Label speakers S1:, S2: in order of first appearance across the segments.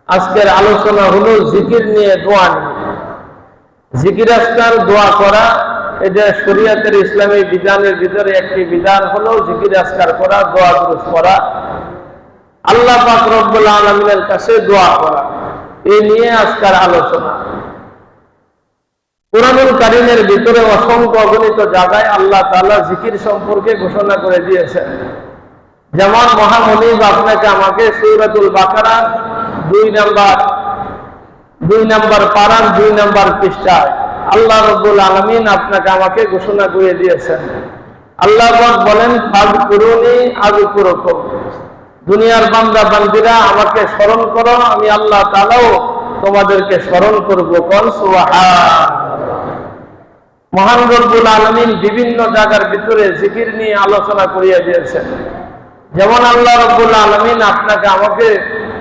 S1: আজকের আলোচনা হলো জিকির নিয়ে, দোয়া নিয়ে। জিকির আজকার দোয়া করা, এটা শরীয়তের ইসলামী বিধানের ভিতরে একটি বিধান হলো জিকির আজকার করা, দোয়া দুরূদ করা, আল্লাহ পাক রব্বুল আলামিনের কাছে দোয়া করা। এই নিয়ে আজকের আলোচনা। কুরআনুল কারীমের ভিতরে অসংখ্য অগণিত জায়গায় আল্লাহ তাআলা জিকির সম্পর্কে ঘোষণা করে দিয়েছেন। যেমন মহামনিব আপনাকে আমাকে সূরাতুল বাকারা 2 নম্বর পারার 2 নম্বর পৃষ্ঠায় আল্লাহ রাব্বুল আলামিন আপনাকে আমাকে ঘোষণা করে দিয়েছেন। আল্লাহ পাক বলেন, ফাযকুরুনি আযকুরুকুম। দুনিয়ার বান্দা বান্দীরা আমাকে স্মরণ করো, আমি আল্লাহ তাআলাও তোমাদেরকে স্মরণ করব। কোন সুবহান। মহান রব্বুল আলামিন বিভিন্ন জায়গার ভিতরে জিকির নিয়ে আলোচনা করিয়ে দিয়েছেন। যেমন আল্লাহ রব্বুল আলামিন আপনাকে আমাকে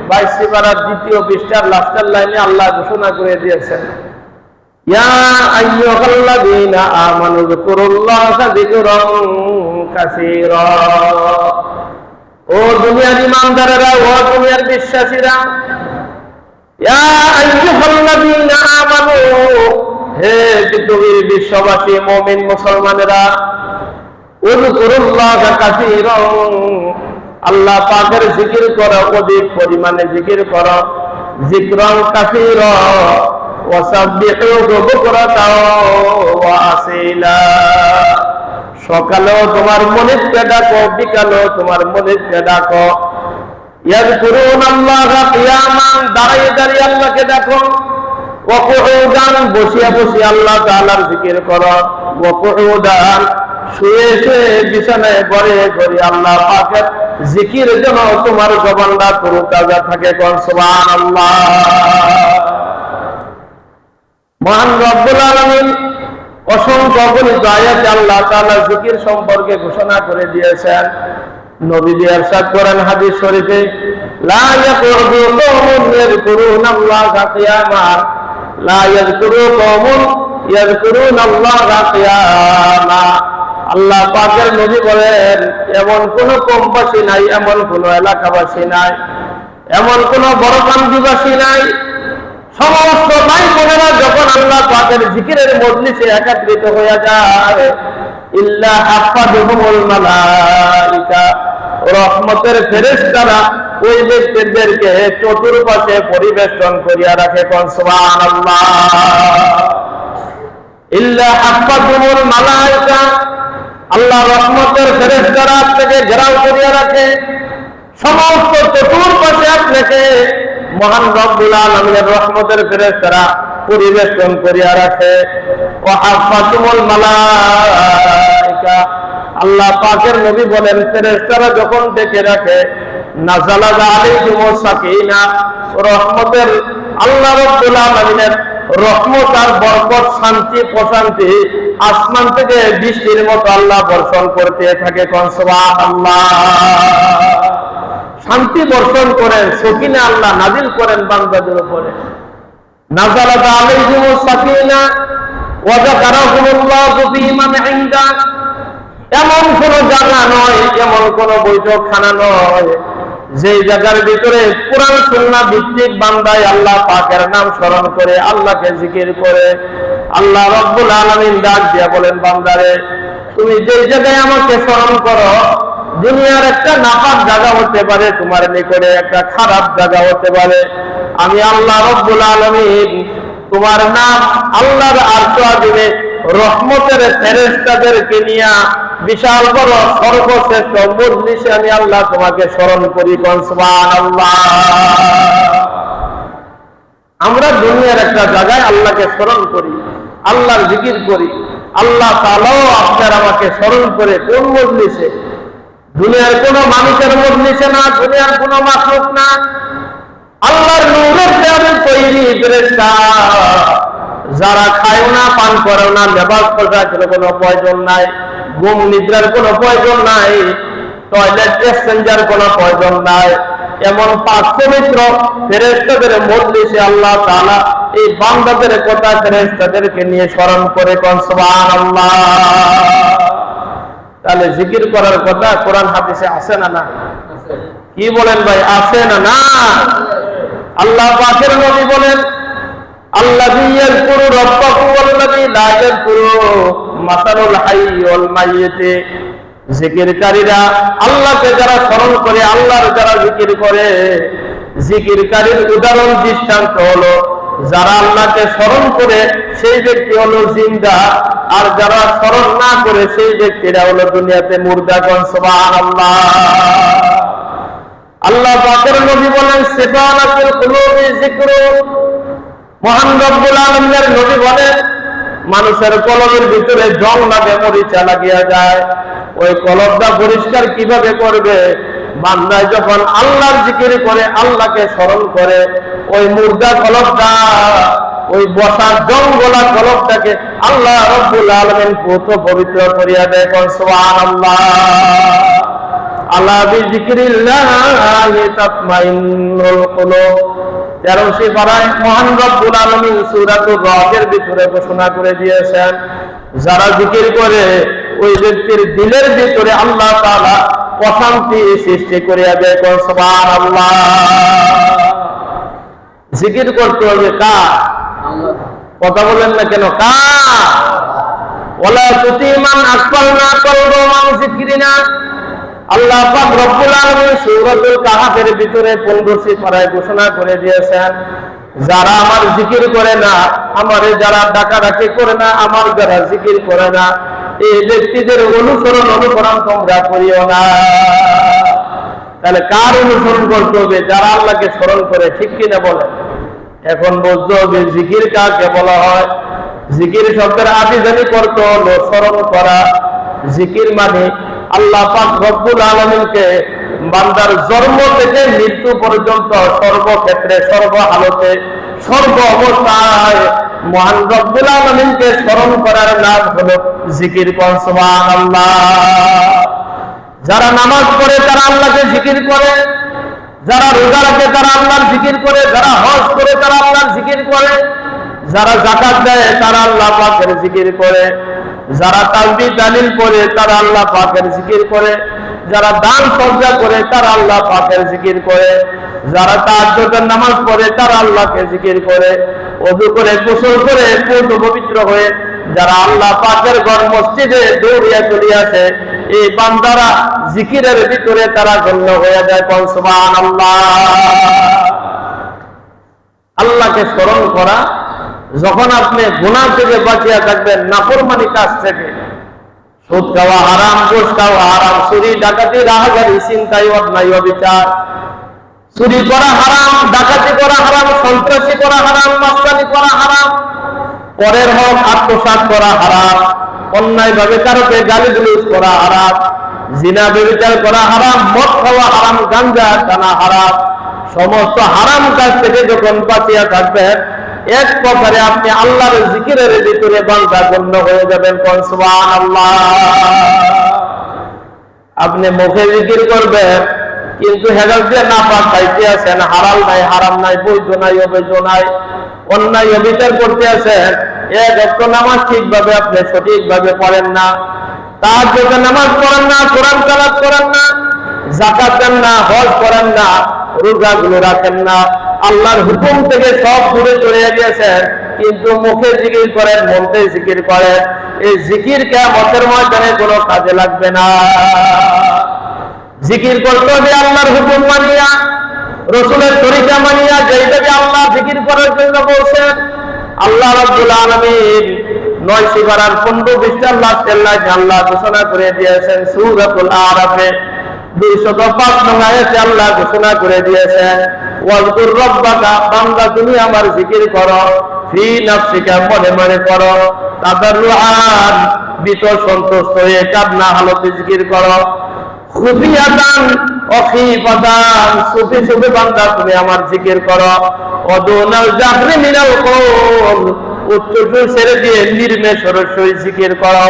S1: 22 পারার 2 পৃষ্ঠার লাস্টের লাইনে আল্লাহ ঘোষণা করে দিয়েছেন, ইয়া আইয়ুহাল্লাযীনা আমানু যকুরুল্লাহা যিকরান কাসীরা। ও দুনিয়ার ঈমানদারেরা, ও দুনিয়ার বিশ্বাসীরা, ইয়া আইয়ুহাল্লাযীনা আমানু, হে পৃথিবীর বিশ্ববাসী মুমিন মুসলমানেরা, উযকুরুল্লাহা কাসীরান, আল্লাহ পাকের জিকির করো, অধিক পরিমাণে জিকির করো। যিকরান কাসীরা ওয়াসাব্বিহুহু বুকরাতাও ওয়া আসীলা। সকালেও তোমার মনিবকে ডাকো, বিকালেও তোমার মনিবকে ডাকো। ইয়াযকুরুনাল্লাহা কিয়ামান, দাঁড়িয়ে দাঁড়িয়ে আল্লাহকে ডাকো। ওয়া কুউদান, বসিয়া বসিয়া আল্লাহ তাআলার জিকির করো। ওয়া কুউদান, শুয়ে শুয়ে বিছানায় ঘরে ঘরে আল্লাহ পাকের জিকির যেন তোমার জবানটা তরুতাজা থাকে। কোন সুবহানাল্লাহ। মহান রব্বুল আলামিন অসংখ্য অগণিত আয়াতে আল্লাহ তাআলা জিকির সম্পর্কে ঘোষণা করে দিয়েছেন। নবীজি ইরশাদ করেন হাদিস শরীফে, লা ইয়াকুদু কওমুন ইয়াযকুরুনাল্লাহা কিয়ামা, লা ইয়াযকুরু কওমুন ইয়াযকুরুনাল্লাহা কিয়ামা। আল্লাহ পাকের নবী বলেন, এমন কোন কমবাসী নাই, এমন কোন এলাকাবাসী নাই, এমন কোন বড়কান্দিবাসী নাই, সমস্ত ভাই বোনেরা যখন আল্লাহ পাকের জিকিরের মজলিসে একত্রিত হয়ে যায়, ইল্লা হাফাযুহুমুল মালায়েকা, রহমতের ফেরেশতারা ওই ব্যক্তিদেরকে চতুর্পাশে পরিবেষ্টন করিয়া রাখে। কোন সুবহানাল্লাহ। ইল্লা হাফাযুহুমুল মালায়েকা, আল্লাহ রহমতের ফেরেশতারা আপনাকে ঘেরাও করিয়া রাখে, সমস্ত চতুর্পাশে আপনাকে মহান রব্বুল আলামিনের রহমতের ফেরেশতারা পরিবেষ্টন করিয়া রাখে। ওয়া হাফাতুল মালায়েকা, আল্লাহ পাকের নবী বলেন, ফেরেশতারা যখন ডেকে রাখে, নাযালা আলাইহিমুস সাকিনা, রহমতের আল্লাহ রব্বুল আলামিনের রহমত আর বরকত, শান্তি প্রশান্তি আসমান থেকে বৃষ্টির মতো আল্লাহ বর্ষণ করতে থাকে। কোন সুবহানাল্লাহ। শান্তি বর্ষণ করেন, সকিনা আল্লাহ নাজিল করেন বান্দাদের উপরে। নাযালা আলাইহিমুস সাকিনা ওয়া যাকারাহুমুল্লাহু ফী মান ইনদা, এমন কোন জায়গা নয়, এমন কোন বৈঠকখানা নয় যে জায়গার ভিতরে কোরআন সুন্নাহ ভিত্তিক বান্দায় আল্লাহ পাকের নাম স্মরণ করে, আল্লাহকে জিকির করে। আল্লাহ রব্বুল আলামিন ডাক দিয়া বলেন, বান্দারে, তুমি যে জায়গায় আমাকে স্মরণ করো, দুনিয়ার একটা নাপাক জায়গা হতে পারে, তোমার নিকটে একটা খারাপ জায়গা হতে পারে, আমি আল্লাহ রব্বুল আলামিন তোমার নাম আল্লাহর আরশ আজিমে রহমতের ফেরেশতাদেরকে নিয়ে বিশাল বড় সর্বশ্রেষ্ঠ মজলিসে আমি আল্লাহ তোমাকে স্মরণ করি। কোন সুবহানাল্লাহ। আমরা দুনিয়ার একটা জায়গায় আল্লাহকে স্মরণ করি, আল্লাহর জিকির করি, আল্লাহ তাআলাও আপনার আমাকে স্মরণ করে। কোন মজলিসে? দুনিয়ার কোন মানুষের মজলিসে না, দুনিয়ার কোন মাখলুক না, আল্লাহর নূরের দেওয়া তৈরি ফেরেশতা, যারা খায় না, পান করে না, লেবাস পোশাকের কোনো প্রয়োজন নাই, ঘুম নিদ্রার কোনো প্রয়োজন নাই, টয়লেট এক্সচেঞ্জার কোনো প্রয়োজন নাই, এমন পাক পবিত্র ফেরেশতাদের মজলিসে আল্লাহ তাআলা এই বান্দাদের কথা ফেরেশতাদেরকে নিয়ে স্মরণ করে। কোন সুবহানাল্লাহ। তাহলে জিকির করার কথা কোরআন হাদিসে আছে না? না। কি বলেন ভাই, আছে না? না। আল্লাহ পাকের নবী বলেন, আল্লাযী ইয়াযকুরু রাব্বাহু ওয়াল্লাযী লা ইয়াযকুরু মাসালুল হাইয়্যি ওয়াল মাইয়্যিতি। জিকিরকারীরা আল্লাহকে যারা স্মরণ করে, আল্লাহর যারা জিকির করে, জিকিরকারীর উদাহরণ দৃষ্টান্ত হলো যারা আল্লাহকে স্মরণ করে সেই ব্যক্তি হলো জিন্দা, আর যারা স্মরণ না করে সেই ব্যক্তিরা হলো দুনিয়াতে মুর্দা। সুবহানাল্লাহ। আল্লাহ পাকের নবী বলেন, সিফানাতুল কুলুবি যিকরু। মহান রব্বুল আলামিনের নবী বলেন, মানুষের কলবের ভিতরে জং লাগে, মরিচা লাগিয়া যায়, ওই কলবটা পরিষ্কার কিভাবে করবে? বান্দা যখন আল্লাহর জিকির করে, আল্লাহকে স্মরণ করে, ওই মুর্দা কলবটা, ওই বসার জঙ্গলা কলবটাকে আল্লাহ রব্বুল আলামিন পুত পবিত্র করিয়া দেয়। সুবহানাল্লাহ। আলা বিযিকরিল্লাহি তাতমাইন্নুল কুলুব। 13 পারায় মহান রব্বুল আলামিন সূরাতুর রাদের ভিতরে ঘোষণা করে দিয়েছেন, যারা জিকির করে ওই ব্যক্তির দিলের ভিতরে আল্লাহ তাআলা প্রশান্তি সৃষ্টি করিয়া দেয়। সুবহানাল্লাহ। জিকির করতে হবে কার? কথা বলেন না কেন? কার? ওয়ালা তুতিমান আকবালনা কলবু মান যিকরিনা। আল্লাহ পাক রব্বুল আলামিন সূরাতুল কাহফের ভিতরে 15 পারায় ঘোষণা করে দিয়েছেন, যারা আমার জিকির করে না, আমারে যারা ডাকাডাকি করে না, আমার যারা জিকির করে না, এই ব্যক্তিদের অনুকরণ তোমরা করিও না। তাহলে কার অনুসরণ করতে হবে? যারা আল্লাহকে স্মরণ করে, ঠিক কিনা বলেন? এখন বুঝতে হবে জিকির কাকে বলা হয়। জিকির শব্দের আবিধানিক অর্থ হলো স্মরণ করা। জিকির মানে আল্লাহ পাক রব্বুল আলামিনকে বান্দার জন্ম থেকে মৃত্যু পর্যন্ত সর্বক্ষেত্রে, সর্বহালতে, সর্ব অবস্থায় মহান রব্বুল আলামিনকে স্মরণ করার নাম হলো জিকির। সুবহানাল্লাহ। যারা নামাজ পড়ে তারা আল্লাহকে জিকির করে, যারা রোজা রাখে তারা আল্লাহর জিকির করে, যারা হজ করে তারা আল্লাহর জিকির করে, যারা যাকাত দেয় তারা আল্লাহ পাকের জিকির করে, যারা তাসবিহ তাহলিল পড়ে তারা আল্লাহ পাকের জিকির করে, যারা দান সদকা করে তারা আল্লাহ পাকের জিকির করে, যারা তাহাজ্জুদের নামাজ পড়ে তারা আল্লাহকে জিকির করে, ওযু করে গোসল করে পবিত্র হয়ে যারা আল্লাহ পাকের ঘর মসজিদে দৌড়িয়া চলিয়াছে, এই বান্দারা জিকিরের ভিতরে তারা গণ্য হয়ে যায়। সুবহানাল্লাহ। আল্লাহকে স্মরণ করা, যখন আপনি গুনাহ থেকে বাঁচিয়া থাকবেন, নাফরমানি কাজ থেকে, সুদ খাওয়া হারাম, ঘুষ খাওয়া হারাম, চুরি ডাকাতি রাহাজারি ছিনতাই অন্যায় অবিচার, চুরি করা হারাম, ডাকাতি করা হারাম, সন্ত্রাসী করা হারাম, মাস্তানি করা হারাম, পরের হক আত্মসাৎ করা হারাম, অন্যায় ভাবে কারোকে গালিগালাজ করা হারাম, জিনা ব্যভিচার করা হারাম, মদ খাওয়া হারাম, গাঞ্জা টানা হারাম। সমস্ত হারাম কাজ থেকে যখন বাঁচিয়া থাকবেন, এক প্রকারে আপনি আল্লাহর জিকিরের ভিতরে বান্দা গণ্য হয়ে যাবেন। সুবহানাল্লাহ। আপনি মুখে জিকির করবেন, কিন্তু হেগাল দিয়ে নাপাক খাইতে আছেন, হালাল নাই, হারাম নাই, বৈধ নাই, অবৈধ নাই, অন্যায় অবিচার করতে আছেন, এক ওয়াক্ত নামাজ ঠিকভাবে আপনি সঠিকভাবে পড়েন না, তাহাজ্জুদের নামাজ পড়েন না, কোরআন তেলাওয়াত করেন না, যাকাত দেন না, হজ করেন না, রোজাগুলো রাখেন না, আল্লাহর হুকুম থেকে সব দূরে চলে গিয়েছেন, কিন্তু মুখে জিকির করেন, মনতে জিকির করেন, এই জিকির কিয়ামতের ময়দানে কোনো কাজে লাগবে না। জিকির করতে হবে আল্লাহর হুকুম মানিয়া, রাসূলের তরিকা মানিয়া, যেইভাবে আল্লাহ জিকির করার জন্য বলছেন। আল্লাহ রাব্বুল আলামিন 9 সিফারার 15-20 লাস্টের লাইনে আল্লাহ ঘোষণা করে দিয়েছেন সূরাতুল আরাফে 205 নং আয়াতে আল্লাহ ঘোষণা করে দিয়েছেন, ওয়াজকুর রাব্বাকা, বান্দা তুমি আমার জিকির করো, ফি নাফসিকা, মনে মনে করো, তাদাররুআন, বিতর সন্তুষ্ট হয়ে কান্না হালতে জিকির করো, খুফিয়াতান অখিফাতান, সুফি সুফি বান্দা তুমি আমার জিকির করো, ওয়াদুনাল জাহরি মিনাল কওল, উচ্চ সুর ছেড়ে দিয়ে নির্মেষ সরস্বই জিকির করো।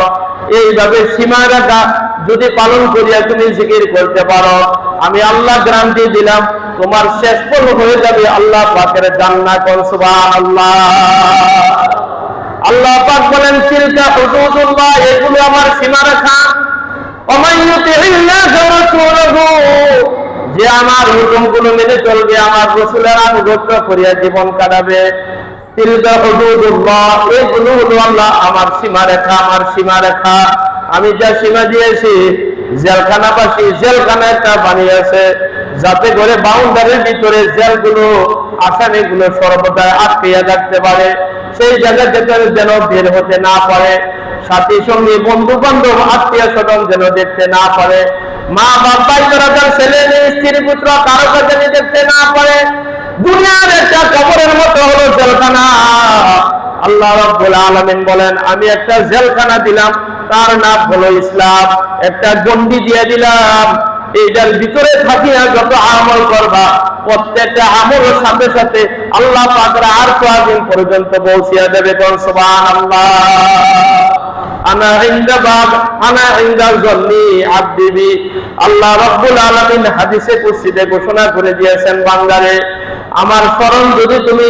S1: এইভাবে সীমারেখা যদি পালন করিয়া তুমি জিকির করতে পারো, আমি আল্লাহ গ্যারান্টি দিলাম তোমার শেষ ফল হয়ে যাবে আল্লাহ পাকের জান্নাত। সুবহানাল্লাহ। আল্লাহ পাক বলেন, তিলকা হুদুদুল্লাহ, এগুলো আমার সীমারেখা। ওমান ইউতিইল্লাহ ওয়া রাসূলহু, যে আমার হুকুমগুলো মেনে চলবে, আমার রাসূলের আনুগত্য করিয়া জীবন কাটাবে, তিলকা হুদুদুল্লাহ, এগুলো হলো আল্লাহ আমার সীমারেখা, আমার সীমারেখা। আমি যা সীমা দিয়েছি, জেলখানাবাসী জেলখানা একটা বানিয়েছে, যাতে করে বাউন্ডারির ভিতরে জেলগুলো আসামিগুলো সর্বদা আটকিয়ে রাখতে পারে, সেই জায়গা থেকে যেন বের হতে না পারে, সাথী সঙ্গী বন্ধু বান্ধব আত্মীয় স্বজন যেন দেখতে না পারে, মা বাপ ভাই ব্রাদার ছেলে মেয়ে স্ত্রী পুত্র কারো কাছে দেখতে না পারে। দুনিয়ার একটা কবরের মতো হলো জেলখানা। আল্লাহ রাব্বুল আলামিন বলেন, আমি একটা জেলখানা দিলাম, তার নাম হলো ইসলাম। একটা গন্ডি দিয়ে দিলাম, এইটার ভিতরে থাকিয়া যত আমল করবা, প্রত্যেকটা আমলের সাথে সাথে আল্লাহ পাকের আরশ আজিম পর্যন্ত পৌঁছিয়া দেবে। কোন সুবহানাল্লাহ। আনা ইনদা বাব আনা ইনদা জন্নি আব্দি বি। আল্লাহ রাব্বুল আলামিন হাদিসে কুদসিতে ঘোষণা করে দিয়েছেন, বান্দারে আমার স্মরণ যদি তুমি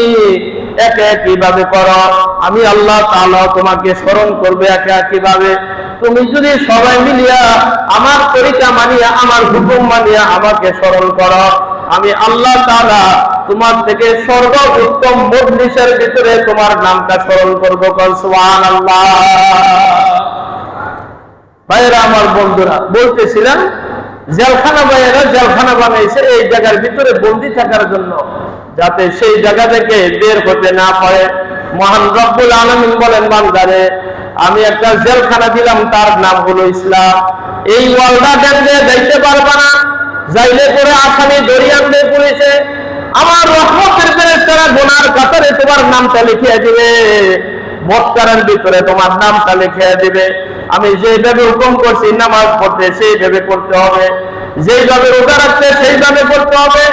S1: একে একইভাবে করো, আমি আল্লাহ তাআলা তোমাকে স্মরণ করবে একে একইভাবে। তুমি যদি সবাই মিলিয়া আমার তরিকা মানিয়া, আমার হুকুম মানিয়া আমাকে স্মরণ করো, আমি আল্লাহ তাআলা তোমার থেকে সর্বোত্তম মজলিসের ভিতরে তোমার নামটা স্মরণ করবো। সুবহানাল্লাহ। ভাইরা আমার, বন্ধুরা, বলতেছিলাম জেলখানা ভাইয়েরা জেলখানা বানাইছে এই জায়গার ভিতরে বন্দী থাকার জন্য, যাতে সেই জায়গা থেকে বের হতে না পারে। মহান রব্বুল আলামিন বলেন, বান্দারে আমি একটা জেলখানা দিলাম, তার নাম হলো ইসলাম। এই ওয়ালটা দেখলে যাইতে পারবা না, যাইলে পরে আসামি ধরিয়ে আনবে পুলিশে। আমার রহমতের ফেরেশতারা গুনার কাতারে তোমার নামটা লিখিয়ে দিবে, মক্কারের ভিতরে তোমার নামটা লিখিয়ে দিবে। আমি যেভাবে হুকুম করছি নামাজ পড়তে, সেইভাবে করতে হবে, যেইভাবে রোজা রাখতে সেইভাবে করতে হবে,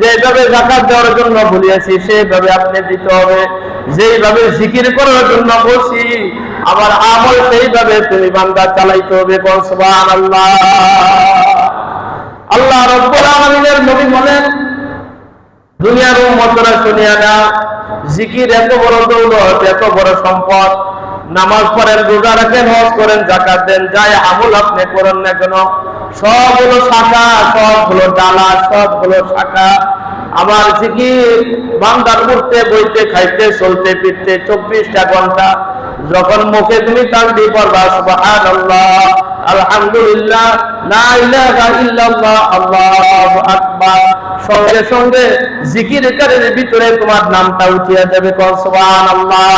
S1: যেভাবে যাকাত দেওয়ার জন্য বলিয়েছি সেইভাবে আপনি দিতে হবে, যেইভাবে জিকির করার জন্য বলছি আমার আমল সেইভাবে তুমি বান্দা চালাইতে হবে। কোন সুবহানাল্লাহ। আল্লাহ রাব্বুল আলামিনের নবী বলেন, দুনিয়ার উম্মতরা শুনিয়া নাও, জিকির এত বড় দৌলত, এত বড় সম্পদ। নামাজ পড়েন, রোজা রাখেন, হজ করেন, যাকাত দেন, যাই আমল আপনি করেন না কেন, সব হলো শাখা, সব হলো ডালা, সব হলো শাখা। আমার জিকির বান্দার উঠতে বইতে খাইতে চলতে ফিরতে 24টা ঘন্টা। যখন মুখে তুমি তাকবীর পড়বা, সুবহানাল্লাহ, আলহামদুলিল্লাহ, লা ইলাহা ইল্লাল্লাহ, আল্লাহু আকবার, সঙ্গে সঙ্গে জিকিরের ভিতরে তোমার নামটা উঠিয়া যাবে। কোন সুবহানাল্লাহ।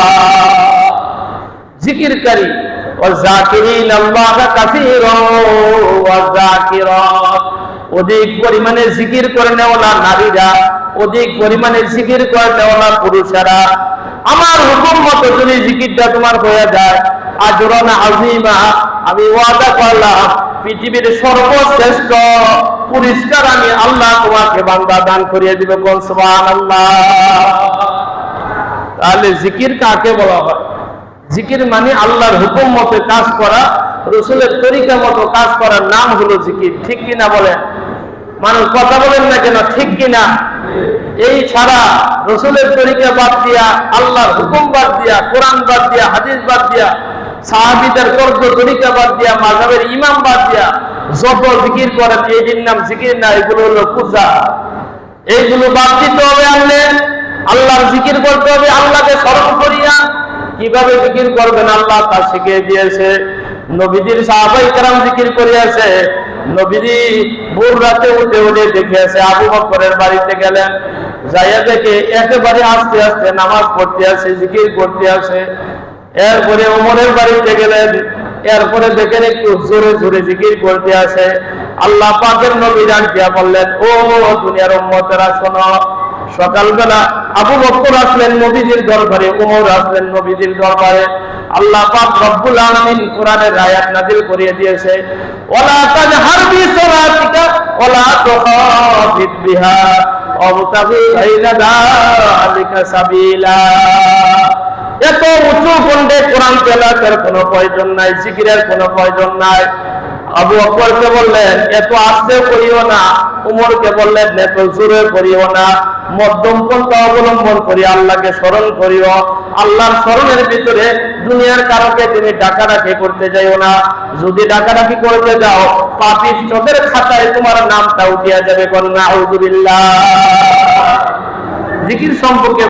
S1: জিকিরকারী ওয়াযাকিরিন আল্লাহ কাসীরান ওয়াযাকিরাত, অধিক পরিমাণে জিকির করে নেওয়ালা নারীরা, অধিক পরিমাণে জিকির করে নেওয়ালা পুরুষেরা। আমার হুকুম মতো যদি জিকিরটা তোমার হয়ে যায়, আজরান আযীমা, আমি ওয়াদা করলাম পৃথিবীর সর্বশ্রেষ্ঠ পুরস্কার আমি আল্লাহ তোমাকে বান্দা দান করিয়ে দিব। কোন সুবহানাল্লাহ। তাহলে জিকির কাকে বলা হয়? জিকির মানে আল্লাহর হুকুম মতো কাজ করা, রাসূলের তরিকা মতো কাজ করার নাম হলো জিকির। ঠিক কিনা বলেন? মানুষ কথা বলেন না কেন, ঠিক কিনা? এই ছাড়া রাসূলের তরিকা বাদ দিয়া, আল্লাহর হুকুম বাদ দিয়া, কোরআন বাদ দিয়া, হাদিস বাদ দিয়া, সাহাবীদের কর্ম তরিকা বাদ দিয়া, মাযহাবের ইমাম বাদ দিয়া যত জিকির করেন, এটির নাম জিকির না, এগুলো হলো পূজা। এইগুলো বাদ দিতে হবে। আল্লাহর জিকির করতে হবে, আল্লাহকে স্মরণ করিয়া। কিভাবে জিকির করবেন আল্লাহ তা শিখিয়ে দিয়েছে। নবীজির সাহাবায়ে কেরাম জিকির করিয়াছে। নবীজি ভোর রাতে উঠে উঠে দেখিয়াছে, আবু বকরের বাড়িতে গেলেন, যাইয়া দেখে একেবারে আস্তে আস্তে নামাজ পড়তে আছে, জিকির করতে আছে। এরপরে ওমরের বাড়িতে গেলেন, এরপরে দেখেন একটু জোরে জোরে জিকির করতে আছে। আল্লাহ পাকের নবী জানিয়া বললেন, ও দুনিয়ার উম্মতেরা শোনো, সকালবেলা আবু বকর আসলেন নবীজির দরবারে, ওমর আসলেন নবীজির দরবারে। আল্লাহ পাক রব্বুল আলামিন কোরআনের আয়াত নাযিল করিয়ে দিয়েছে, ওয়ালা তাজহার বিসলাতিকা ওয়ালা তুখাফিত বিহা ওয়াবতাগি বাইনা যালিকা সাবিলা। এত উঁচু কণ্ঠে কোরআন তেলাওয়াতের কোনো প্রয়োজন নাই, জিকিরের কোনো প্রয়োজন নাই। আবু বকরকে বললেন এত আস্তে করিও না, উমরকে বললেন এত জোরে করিও না, মধ্যম পন্থা অবলম্বন করি আল্লাহকে স্মরণ করিও। আল্লাহর স্মরণের ভিতরে দুনিয়ার কারণে তুমি ডাকাডাকি করতে যাইও না। যদি ডাকাডাকি করতে যাও, পাপিষ্ঠদের খাতায় তোমার নামটা উঠিয়া যাবে। কন্যা আউযুবিল্লাহ। জিকির সম্পর্কে